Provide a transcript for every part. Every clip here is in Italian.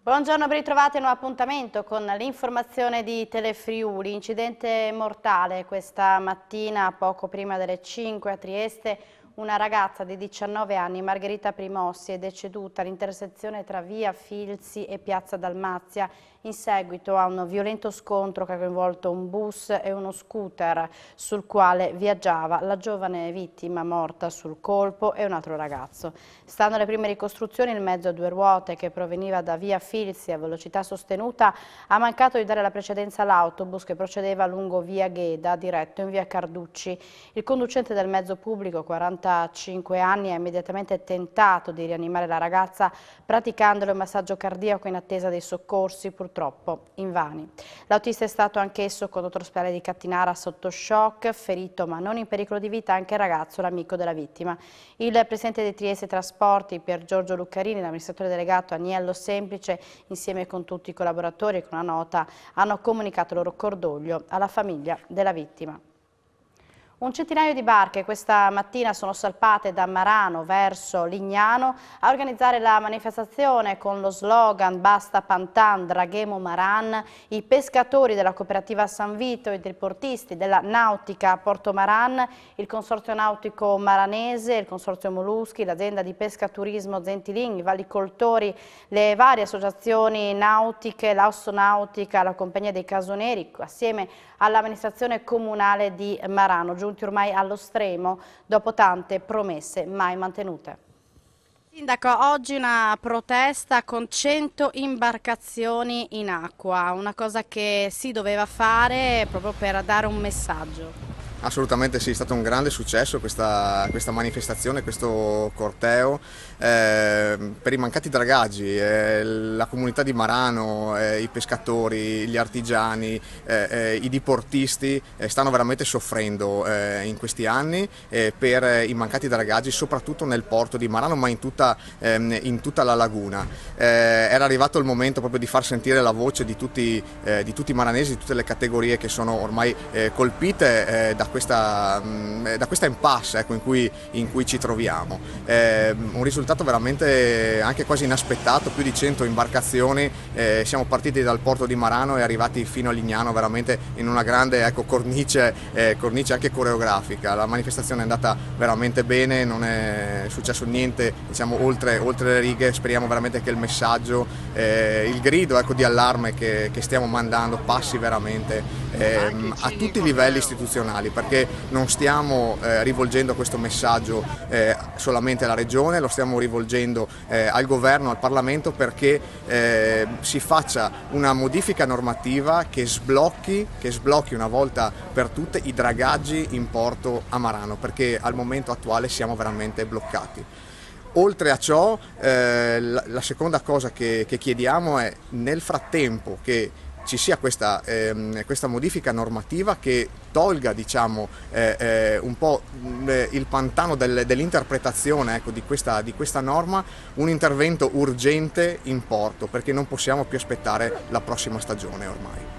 Buongiorno, ben ritrovati a un nuovo appuntamento con l'informazione di Telefriuli. Incidente mortale questa mattina, poco prima delle 5 a Trieste. Una ragazza di 19 anni, Margherita Primossi, è deceduta all'intersezione tra via Filzi e piazza Dalmazia in seguito a un violento scontro che ha coinvolto un bus e uno scooter sul quale viaggiava la giovane vittima morta sul colpo e un altro ragazzo. Stando alle prime ricostruzioni, il mezzo a due ruote che proveniva da via Filzi a velocità sostenuta ha mancato di dare la precedenza all'autobus che procedeva lungo via Gheda diretto in via Carducci. Il conducente del mezzo pubblico, 45 anni, ha immediatamente tentato di rianimare la ragazza praticandole un massaggio cardiaco in attesa dei soccorsi, purtroppo invani. L'autista è stato anch'esso condotto all'ospedale di Cattinara sotto shock, ferito ma non in pericolo di vita anche il ragazzo, l'amico della vittima. Il presidente di Trieste Trasporti, Pier Giorgio Luccarini, l'amministratore delegato Agnello Semplice, insieme con tutti i collaboratori, con una nota, hanno comunicato il loro cordoglio alla famiglia della vittima. Un centinaio di barche questa mattina sono salpate da Marano verso Lignano a organizzare la manifestazione con lo slogan "Basta Pantan, Draghemo Maran". I pescatori della cooperativa San Vito, i diportisti della nautica Porto Maran, il consorzio nautico maranese, il consorzio Moluschi, l'azienda di pescaturismo Gentilini, i valicoltori, le varie associazioni nautiche, l'Assonautica, la compagnia dei Casoneri, assieme all'amministrazione comunale di Marano, giunti ormai allo stremo dopo tante promesse mai mantenute. Sindaco, oggi una protesta con 100 imbarcazioni in acqua, una cosa che si doveva fare proprio per dare un messaggio. Assolutamente sì, è stato un grande successo questa manifestazione, questo corteo. Per i mancati dragaggi, la comunità di Marano, i pescatori, gli artigiani, i diportisti stanno veramente soffrendo in questi anni per i mancati dragaggi, soprattutto nel porto di Marano, ma in tutta la laguna. Era arrivato il momento proprio di far sentire la voce di tutti i maranesi, di tutte le categorie che sono ormai colpite da questa impasse, ecco, in cui ci troviamo. Un risultato veramente anche quasi inaspettato, più di 100 imbarcazioni, siamo partiti dal porto di Marano e arrivati fino a Lignano veramente in una grande, ecco, cornice anche coreografica. La manifestazione è andata veramente bene, non è successo niente, diciamo, oltre le righe. Speriamo veramente che il messaggio, il grido, ecco, di allarme che stiamo mandando passi veramente a tutti i livelli istituzionali, perché non stiamo rivolgendo questo messaggio solamente alla Regione, lo stiamo rivolgendo al Governo, al Parlamento, perché si faccia una modifica normativa che sblocchi una volta per tutte i dragaggi in porto a Marano, perché al momento attuale siamo veramente bloccati. Oltre a ciò, la seconda cosa che chiediamo è, nel frattempo che ci sia questa modifica normativa che tolga, diciamo, un po' il pantano dell'interpretazione, ecco, di questa norma, un intervento urgente in porto, perché non possiamo più aspettare la prossima stagione ormai.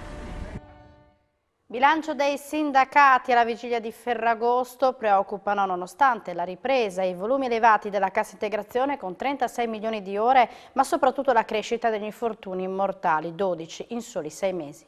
Bilancio dei sindacati alla vigilia di Ferragosto preoccupano nonostante la ripresa e i volumi elevati della cassa integrazione con 36 milioni di ore, ma soprattutto la crescita degli infortuni mortali, 12 in soli 6 mesi.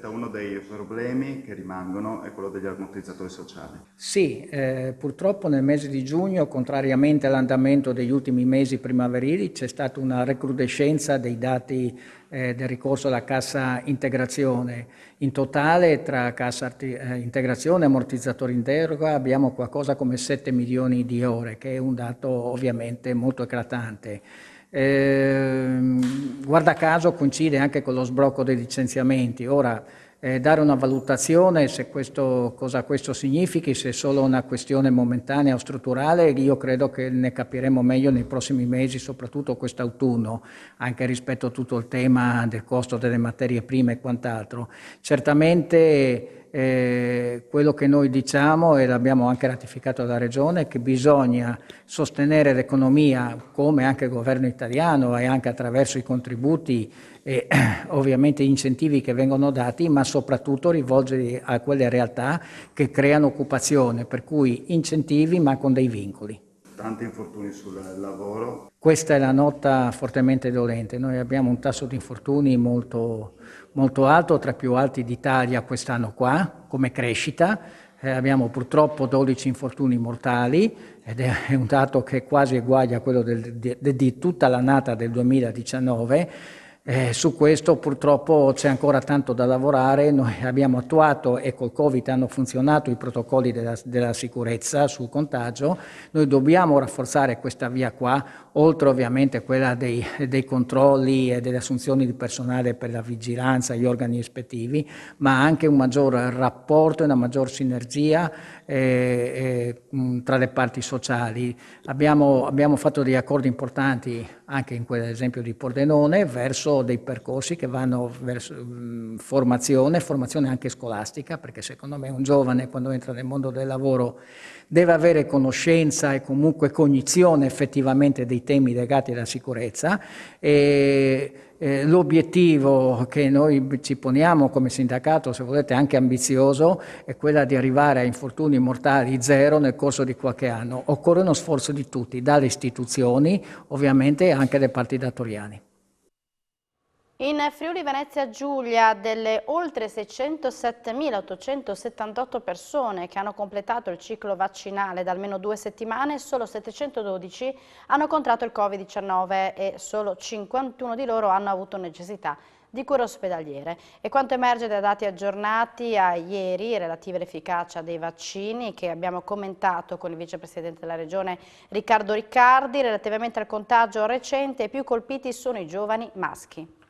Uno dei problemi che rimangono è quello degli ammortizzatori sociali. Sì, purtroppo nel mese di giugno, contrariamente all'andamento degli ultimi mesi primaverili, c'è stata una recrudescenza dei dati del ricorso alla cassa integrazione. In totale, tra cassa integrazione e ammortizzatori in deroga, abbiamo qualcosa come 7 milioni di ore, che è un dato ovviamente molto eclatante. Guarda caso coincide anche con lo sblocco dei licenziamenti. Ora, dare una valutazione se cosa questo significhi, se è solo una questione momentanea o strutturale, io credo che ne capiremo meglio nei prossimi mesi, soprattutto quest'autunno, anche rispetto a tutto il tema del costo delle materie prime e quant'altro. Certamente quello che noi diciamo, e l'abbiamo anche ratificato dalla Regione, è che bisogna sostenere l'economia, come anche il governo italiano, e anche attraverso i contributi e ovviamente gli incentivi che vengono dati, ma soprattutto rivolgerli a quelle realtà che creano occupazione, per cui incentivi ma con dei vincoli. tanti infortuni sul lavoro. Questa è la nota fortemente dolente. Noi abbiamo un tasso di infortuni molto alto, tra i più alti d'Italia quest'anno qua, come crescita. Abbiamo purtroppo 12 infortuni mortali ed è un dato che quasi uguale a quello di tutta l'annata del 2019. Su questo purtroppo c'è ancora tanto da lavorare. Noi abbiamo attuato e col Covid hanno funzionato i protocolli della sicurezza sul contagio. Noi dobbiamo rafforzare questa via qua, oltre ovviamente quella dei controlli e delle assunzioni di personale per la vigilanza, gli organi ispettivi, ma anche un maggior rapporto e una maggior sinergia tra le parti sociali. Abbiamo fatto degli accordi importanti anche in quell'esempio di Pordenone verso dei percorsi che vanno verso formazione anche scolastica, perché secondo me un giovane quando entra nel mondo del lavoro deve avere conoscenza e comunque cognizione effettivamente dei temi legati alla sicurezza. L'obiettivo che noi ci poniamo come sindacato, se volete anche ambizioso, è quella di arrivare a infortuni mortali zero nel corso di qualche anno. Occorre uno sforzo di tutti, dalle istituzioni ovviamente e anche dai parti datoriali. In Friuli Venezia Giulia, delle oltre 607.878 persone che hanno completato il ciclo vaccinale da almeno 2 settimane, solo 712 hanno contratto il Covid-19 e solo 51 di loro hanno avuto necessità di cure ospedaliere. E quanto emerge dai dati aggiornati a ieri relativi all'efficacia dei vaccini che abbiamo commentato con il vicepresidente della regione Riccardo Riccardi, relativamente al contagio recente, i più colpiti sono i giovani maschi.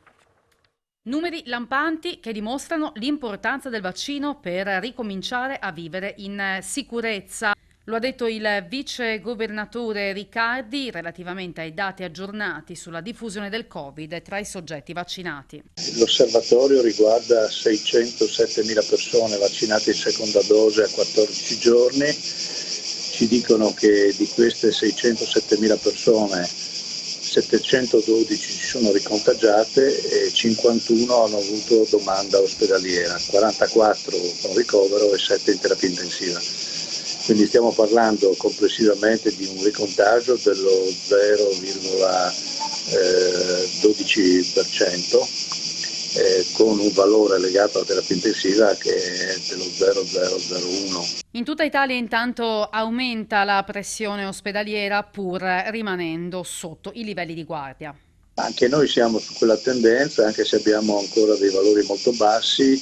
Numeri lampanti che dimostrano l'importanza del vaccino per ricominciare a vivere in sicurezza. Lo ha detto il vice governatore Riccardi relativamente ai dati aggiornati sulla diffusione del Covid tra i soggetti vaccinati. L'osservatorio riguarda 607.000 persone vaccinate in seconda dose a 14 giorni. Ci dicono che di queste 607.000 persone 712 si sono ricontagiate e 51 hanno avuto domanda ospedaliera, 44 con ricovero e 7 in terapia intensiva. Quindi stiamo parlando complessivamente di un ricontagio dello 0,12%, con un valore legato alla terapia intensiva che è dello 0,001. In tutta Italia intanto aumenta la pressione ospedaliera pur rimanendo sotto i livelli di guardia. Anche noi siamo su quella tendenza, anche se abbiamo ancora dei valori molto bassi.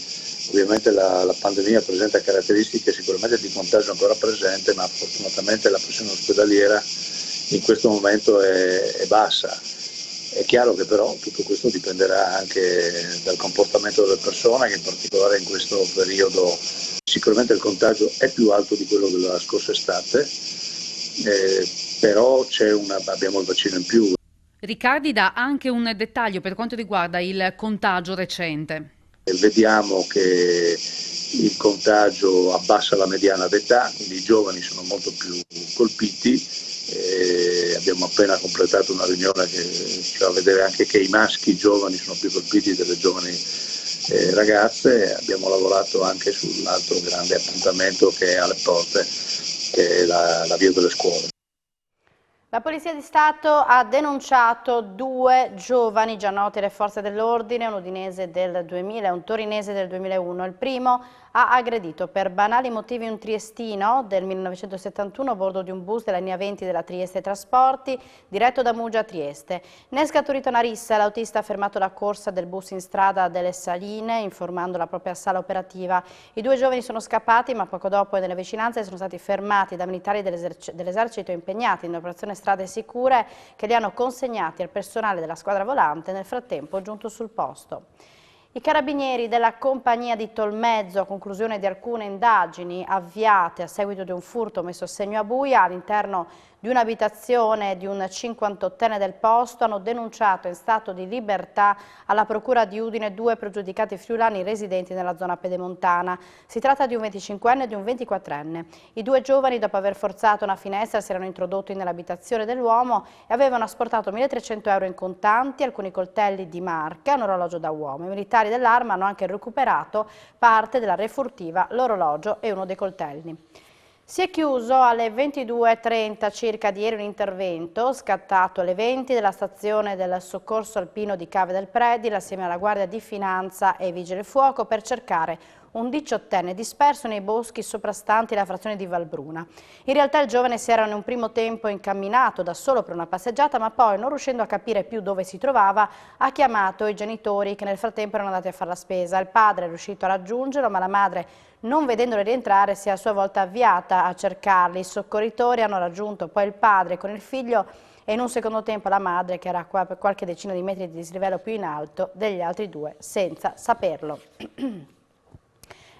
Ovviamente la pandemia presenta caratteristiche sicuramente di contagio ancora presente, ma fortunatamente la pressione ospedaliera in questo momento è bassa. È chiaro che però tutto questo dipenderà anche dal comportamento delle persone, che in particolare in questo periodo sicuramente il contagio è più alto di quello della scorsa estate, però abbiamo il vaccino in più. Riccardi dà anche un dettaglio per quanto riguarda il contagio recente. Vediamo che il contagio abbassa la mediana d'età, quindi i giovani sono molto più colpiti. Abbiamo appena completato una riunione che ci fa vedere anche che i maschi giovani sono più colpiti delle giovani ragazze. Abbiamo lavorato anche sull'altro grande appuntamento che è alle porte, che è l'avvio delle scuole. La Polizia di Stato ha denunciato 2 giovani già noti alle forze dell'ordine, un udinese del 2000 e un torinese del 2001. Il primo ha aggredito per banali motivi un triestino del 1971 a bordo di un bus della linea 20 della Trieste Trasporti, diretto da Muggia a Trieste. Ne è scaturita una rissa e l'autista ha fermato la corsa del bus in strada delle Saline, informando la propria sala operativa. I 2 giovani sono scappati, ma poco dopo nelle vicinanze sono stati fermati da militari dell'esercito impegnati in operazione Strade Sicure, che li hanno consegnati al personale della squadra volante, nel frattempo giunto sul posto. I carabinieri della compagnia di Tolmezzo, a conclusione di alcune indagini avviate a seguito di un furto messo a segno a buia all'interno di un'abitazione di un 58enne del posto, hanno denunciato in stato di libertà alla Procura di Udine 2 pregiudicati friulani residenti nella zona pedemontana. Si tratta di un 25enne e di un 24enne. I 2 giovani, dopo aver forzato una finestra, si erano introdotti nell'abitazione dell'uomo e avevano asportato 1.300 euro in contanti, alcuni coltelli di marca, un orologio da uomo. I militari dell'arma hanno anche recuperato parte della refurtiva, l'orologio e uno dei coltelli. Si è chiuso alle 22:30 circa di ieri un intervento scattato alle 20 della stazione del soccorso alpino di Cave del Predil assieme alla Guardia di Finanza e Vigili del Fuoco per cercare un 18enne disperso nei boschi soprastanti la frazione di Valbruna. In realtà il giovane si era in un primo tempo incamminato da solo per una passeggiata, ma poi, non riuscendo a capire più dove si trovava, ha chiamato i genitori che nel frattempo erano andati a fare la spesa. Il padre è riuscito a raggiungerlo, ma la madre, non vedendolo rientrare, si è a sua volta avviata a cercarli. I soccorritori hanno raggiunto poi il padre con il figlio e in un secondo tempo la madre, che era qua per qualche decina di metri di dislivello più in alto degli altri due, senza saperlo.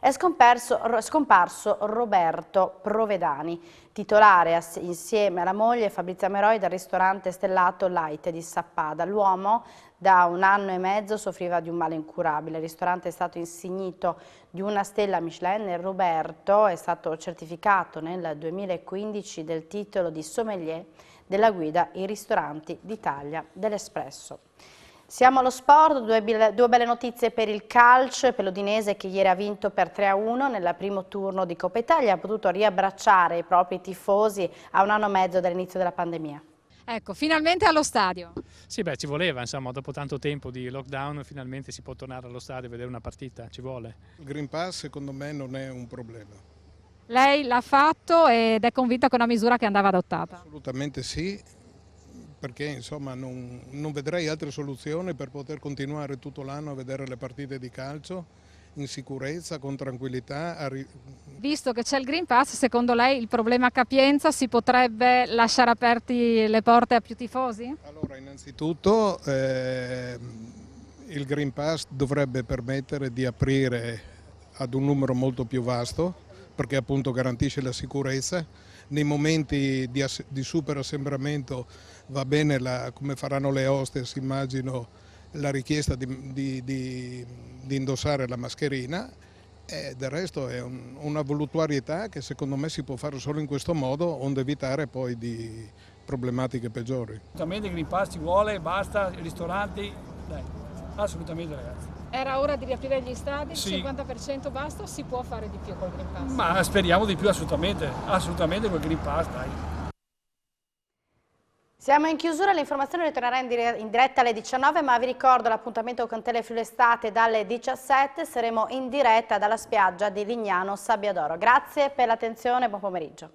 È scomparso Roberto Provedani, titolare insieme alla moglie Fabrizia Meroi del ristorante stellato Light di Sappada. L'uomo da 1 anno e mezzo soffriva di un male incurabile. Il ristorante è stato insignito di una stella Michelin e Roberto è stato certificato nel 2015 del titolo di sommelier della guida I ristoranti d'Italia dell'Espresso. Siamo allo sport, due belle notizie per il calcio, per l'Udinese che ieri ha vinto per 3-1 nel primo turno di Coppa Italia, ha potuto riabbracciare i propri tifosi a 1 anno e mezzo dall'inizio della pandemia. Ecco, finalmente allo stadio. Sì, beh, ci voleva, insomma, dopo tanto tempo di lockdown finalmente si può tornare allo stadio e vedere una partita, ci vuole. Il Green Pass secondo me non è un problema. Lei l'ha fatto ed è convinta che è una misura che andava adottata? Assolutamente sì. Perché insomma non vedrei altre soluzioni per poter continuare tutto l'anno a vedere le partite di calcio in sicurezza, con tranquillità. Visto che c'è il Green Pass, secondo lei il problema capienza si potrebbe lasciare aperti le porte a più tifosi? Allora, innanzitutto il Green Pass dovrebbe permettere di aprire ad un numero molto più vasto, perché appunto garantisce la sicurezza. Nei momenti di super assembramento va bene, come faranno le hostess, immagino, la richiesta di indossare la mascherina, e del resto è una volutarietà che secondo me si può fare solo in questo modo, onde evitare poi di problematiche peggiori. Assolutamente il Green Pass ci vuole, basta, i ristoranti, dai, assolutamente ragazzi. Era ora di riaprire gli stadi, Sì. Il 50% basta o si può fare di più col Green Pass? Ma speriamo di più assolutamente col Green Pass, dai. Siamo in chiusura, l'informazione ritornerà in diretta alle 19, ma vi ricordo l'appuntamento con Telefriuli Estate dalle 17, saremo in diretta dalla spiaggia di Lignano Sabbiadoro. Grazie per l'attenzione e buon pomeriggio.